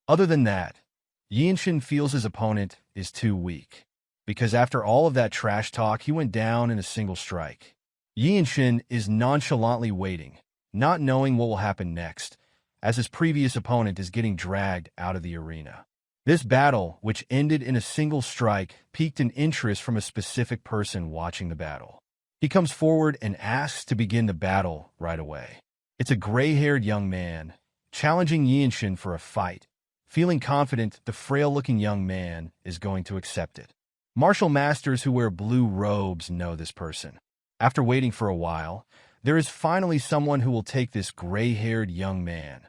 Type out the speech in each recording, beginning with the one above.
Other than that, Yeonshin feels his opponent is too weak, because after all of that trash talk, he went down in a single strike. Yeonshin is nonchalantly waiting, not knowing what will happen next, as his previous opponent is getting dragged out of the arena. This battle, which ended in a single strike, piqued an interest from a specific person watching the battle. He comes forward and asks to begin the battle right away. It's a gray-haired young man, challenging Yeonshin for a fight. Feeling confident, the frail-looking young man is going to accept it. Martial masters who wear blue robes know this person. After waiting for a while, there is finally someone who will take this gray-haired young man,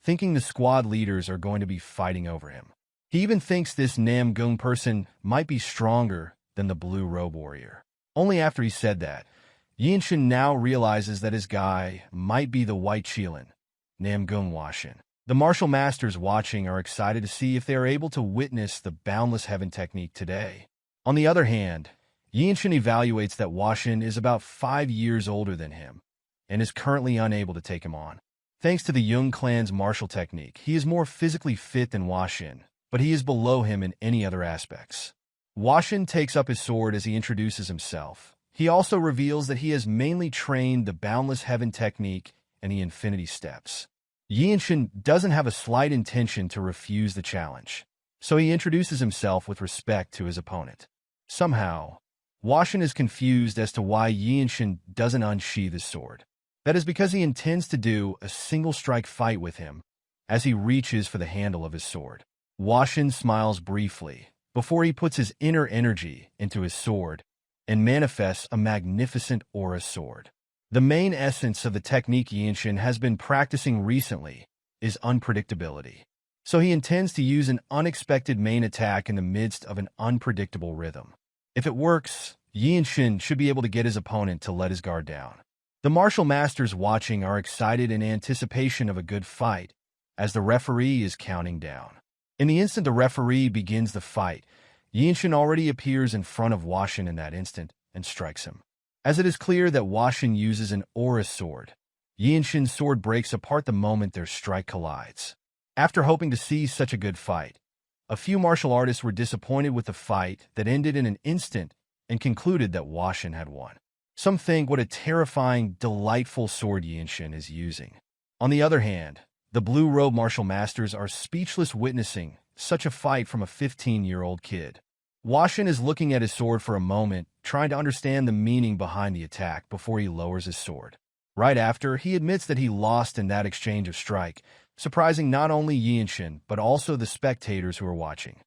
thinking the squad leaders are going to be fighting over him. He even thinks this Namgung person might be stronger than the blue robe warrior. Only after he said that, Yeonshin now realizes that his guy might be the white Chilin, Namgung Yeonshin. The martial masters watching are excited to see if they are able to witness the boundless heaven technique today. On the other hand, Yeonshin evaluates that Yeonshin is about 5 years older than him and is currently unable to take him on. Thanks to the Jung clan's martial technique, he is more physically fit than Yeonshin, but he is below him in any other aspects. Yeonshin takes up his sword as he introduces himself. He also reveals that he has mainly trained the boundless heaven technique and the infinity steps. Yeonshin doesn't have a slight intention to refuse the challenge, so he introduces himself with respect to his opponent. Somehow, Yeonshin is confused as to why Yeonshin doesn't unsheath his sword. That is because he intends to do a single-strike fight with him as he reaches for the handle of his sword. Yeonshin smiles briefly before he puts his inner energy into his sword and manifests a magnificent aura sword. The main essence of the technique Yeonshin has been practicing recently is unpredictability. So he intends to use an unexpected main attack in the midst of an unpredictable rhythm. If it works, Yeonshin should be able to get his opponent to let his guard down. The martial masters watching are excited in anticipation of a good fight as the referee is counting down. In the instant the referee begins the fight, Yeonshin already appears in front of Yeonshin in that instant and strikes him. As it is clear that Yeonshin uses an aura sword, Yeonshin's sword breaks apart the moment their strike collides. After hoping to see such a good fight, a few martial artists were disappointed with the fight that ended in an instant and concluded that Yeonshin had won. Some think what a terrifying, delightful sword Yeonshin is using. On the other hand, the blue robe martial masters are speechless witnessing such a fight from a 15-year-old kid. Yeonshin is looking at his sword for a moment, trying to understand the meaning behind the attack before he lowers his sword. Right after, he admits that he lost in that exchange of strike, surprising not only Yeonshin, but also the spectators who are watching.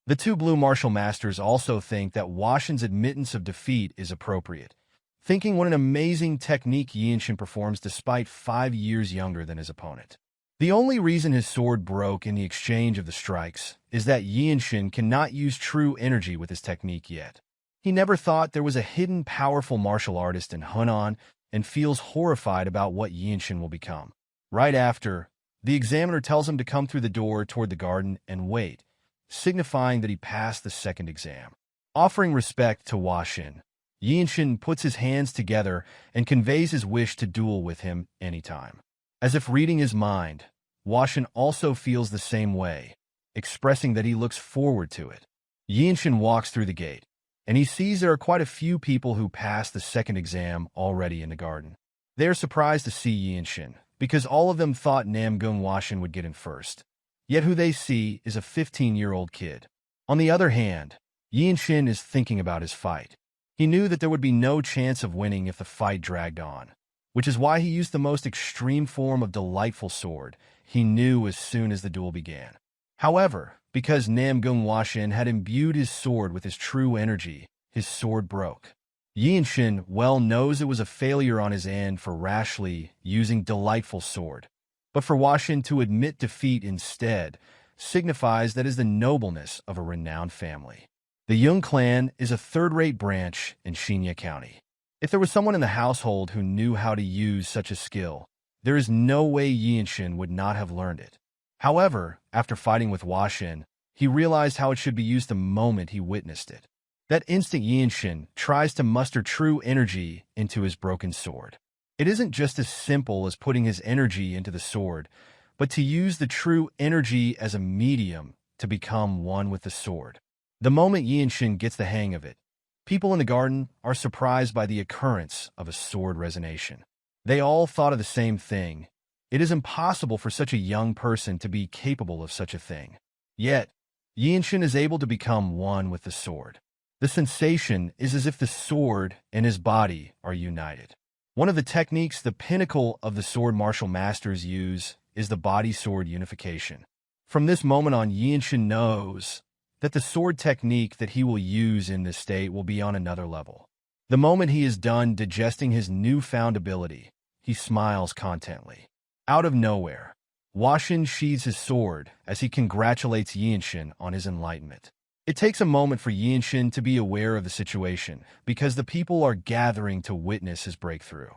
The two blue martial masters also think that Yeonshin's admittance of defeat is appropriate, thinking what an amazing technique Yeonshin performs despite 5 years younger than his opponent. The only reason his sword broke in the exchange of the strikes is that Yeonshin cannot use true energy with his technique yet. He never thought there was a hidden powerful martial artist in Hunan and feels horrified about what Yeonshin will become. Right after, the examiner tells him to come through the door toward the garden and wait, signifying that he passed the second exam. Offering respect to Yeonshin, Yeonshin puts his hands together and conveys his wish to duel with him anytime. As if reading his mind, Yeonshin also feels the same way, expressing that he looks forward to it. Yeonshin walks through the gate, and he sees there are quite a few people who passed the second exam already in the garden. They are surprised to see Yeonshin, because all of them thought Namgung Yeonshin would get in first. Yet who they see is a 15-year-old kid. On the other hand, Yeonshin is thinking about his fight. He knew that there would be no chance of winning if the fight dragged on, which is why he used the most extreme form of delightful sword he knew as soon as the duel began. However, because Namgung Yeonshin had imbued his sword with his true energy, his sword broke. Yeonshin well knows it was a failure on his end for rashly using delightful sword, but for Yeonshin to admit defeat instead signifies that is the nobleness of a renowned family. The Jung clan is a third-rate branch in Shinya County. If there was someone in the household who knew how to use such a skill, there is no way Yeonshin would not have learned it. However, after fighting with Yeonshin, he realized how it should be used the moment he witnessed it. That instant Yeonshin tries to muster true energy into his broken sword. It isn't just as simple as putting his energy into the sword, but to use the true energy as a medium to become one with the sword. The moment Yeonshin gets the hang of it, people in the garden are surprised by the occurrence of a sword resonation. They all thought of the same thing. It is impossible for such a young person to be capable of such a thing. Yet, Yeonshin is able to become one with the sword. The sensation is as if the sword and his body are united. One of the techniques the pinnacle of the sword martial masters use is the body sword unification. From this moment on, Yeonshin knows that the sword technique that he will use in this state will be on another level. The moment he is done digesting his newfound ability, he smiles contently. Out of nowhere, Washin sheathes his sword as he congratulates Yeonshin on his enlightenment. It takes a moment for Yeonshin to be aware of the situation because the people are gathering to witness his breakthrough.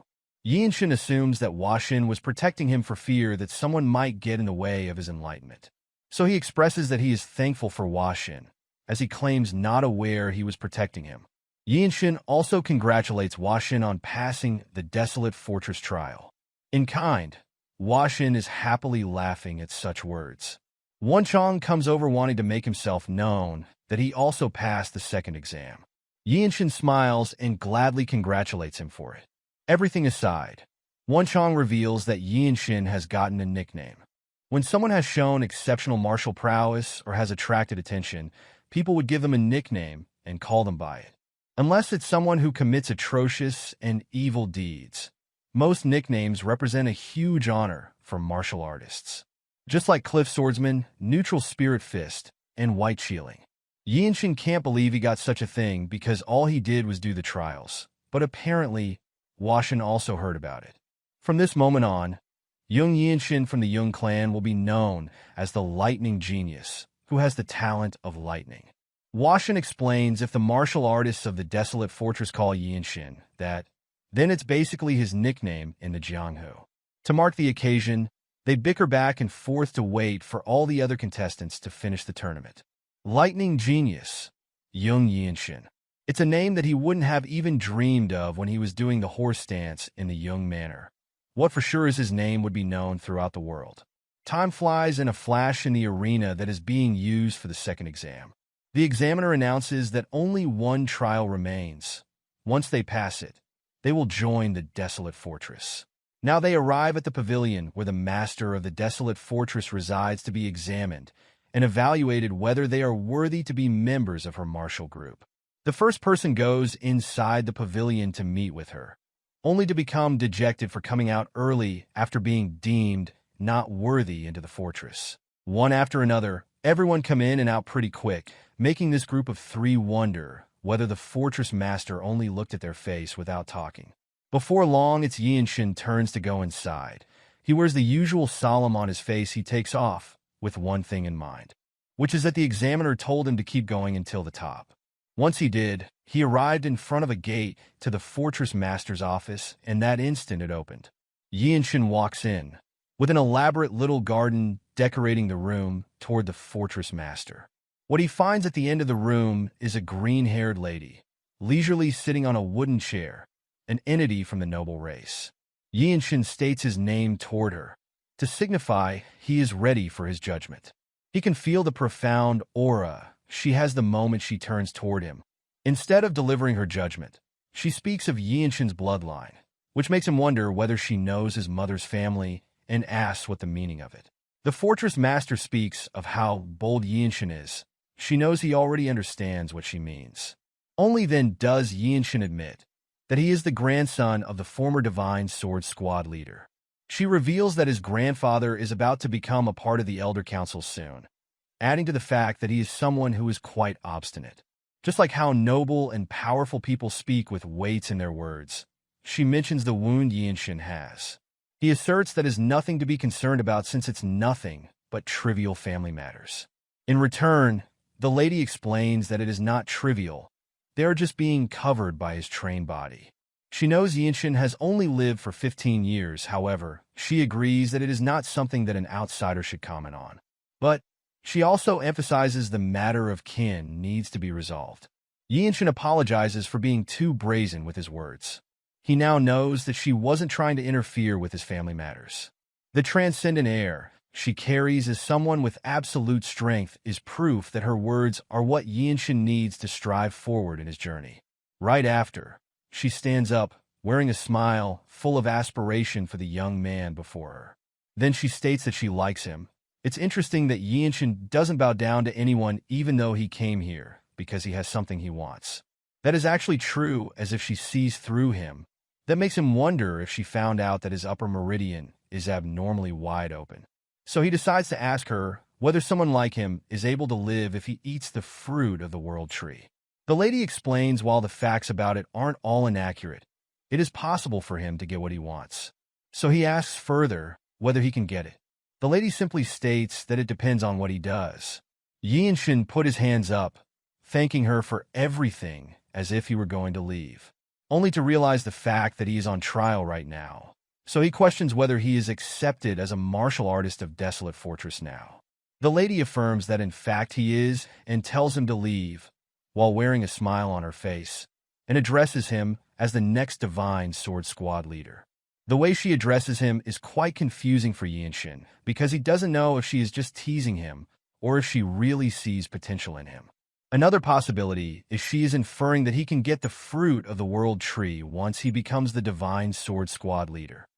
Yeonshin assumes that Washin was protecting him for fear that someone might get in the way of his enlightenment. So he expresses that he is thankful for Washin, as he claims not aware he was protecting him. Yeonshin also congratulates Washin on passing the desolate fortress trial. In kind, Washin is happily laughing at such words. Wonchong comes over wanting to make himself known that he also passed the second exam. Yeonshin smiles and gladly congratulates him for it. Everything aside, Wonchong reveals that Yeonshin has gotten a nickname. When someone has shown exceptional martial prowess or has attracted attention, people would give them a nickname and call them by it. Unless it's someone who commits atrocious and evil deeds, most nicknames represent a huge honor for martial artists. Just like Cliff Swordsman, Neutral Spirit Fist, and White Shielding. Yeonshin can't believe he got such a thing because all he did was do the trials, but apparently, Washin also heard about it. From this moment on, Jung Yeonshin from the Jung clan will be known as the lightning genius, who has the talent of lightning. Washin explains if the martial artists of the desolate fortress call Yeonshin that, then it's basically his nickname in the Jianghu. To mark the occasion, they bicker back and forth to wait for all the other contestants to finish the tournament. Lightning Genius, Jung Yeonshin. It's a name that he wouldn't have even dreamed of when he was doing the horse dance in the Jung manner. What for sure is his name would be known throughout the world. Time flies in a flash in the arena that is being used for the second exam. The examiner announces that only one trial remains. Once they pass it, they will join the desolate fortress. Now they arrive at the pavilion where the master of the desolate fortress resides to be examined and evaluated whether they are worthy to be members of her martial group. The first person goes inside the pavilion to meet with her, only to become dejected for coming out early after being deemed not worthy into the fortress. One after another, everyone come in and out pretty quick, making this group of three wonder whether the fortress master only looked at their face without talking. Before long, it's Yeonshin turns to go inside. He wears the usual solemn on his face he takes off, with one thing in mind, which is that the examiner told him to keep going until the top. Once he did, he arrived in front of a gate to the fortress master's office, and that instant it opened. Yeonshin walks in, with an elaborate little garden decorating the room toward the fortress master. What he finds at the end of the room is a green-haired lady, leisurely sitting on a wooden chair, an entity from the noble race. Yeonshin states his name toward her, to signify he is ready for his judgment. He can feel the profound aura she has the moment she turns toward him. Instead of delivering her judgment, she speaks of Yeonshin's bloodline, which makes him wonder whether she knows his mother's family and asks what the meaning of it. The fortress master speaks of how bold Yeonshin is. She knows he already understands what she means. Only then does Yeonshin admit that he is the grandson of the former Divine Sword Squad leader. She reveals that his grandfather is about to become a part of the Elder Council soon, adding to the fact that he is someone who is quite obstinate. Just like how noble and powerful people speak with weights in their words, she mentions the wound Yeonshin has. He asserts that is nothing to be concerned about since it's nothing but trivial family matters. In return, the lady explains that it is not trivial. They are just being covered by his trained body. She knows Yeonshin has only lived for 15 years, however, she agrees that it is not something that an outsider should comment on. But she also emphasizes the matter of kin needs to be resolved. Yeonshin apologizes for being too brazen with his words. He now knows that she wasn't trying to interfere with his family matters. The transcendent air, she carries as someone with absolute strength is proof that her words are what Yeonshin needs to strive forward in his journey. Right after, she stands up, wearing a smile full of aspiration for the young man before her. Then she states that she likes him. It's interesting that Yeonshin doesn't bow down to anyone even though he came here, because he has something he wants. That is actually true, as if she sees through him. That makes him wonder if she found out that his upper meridian is abnormally wide open. So he decides to ask her whether someone like him is able to live if he eats the fruit of the world tree. The lady explains while the facts about it aren't all inaccurate, it is possible for him to get what he wants. So he asks further whether he can get it. The lady simply states that it depends on what he does. Yeonshin put his hands up, thanking her for everything as if he were going to leave, only to realize the fact that he is on trial right now. So he questions whether he is accepted as a martial artist of Desolate Fortress now. The lady affirms that in fact he is and tells him to leave, while wearing a smile on her face, and addresses him as the next Divine Sword Squad leader. The way she addresses him is quite confusing for Yeonshin, because he doesn't know if she is just teasing him or if she really sees potential in him. Another possibility is she is inferring that he can get the fruit of the world tree once he becomes the Divine Sword Squad leader.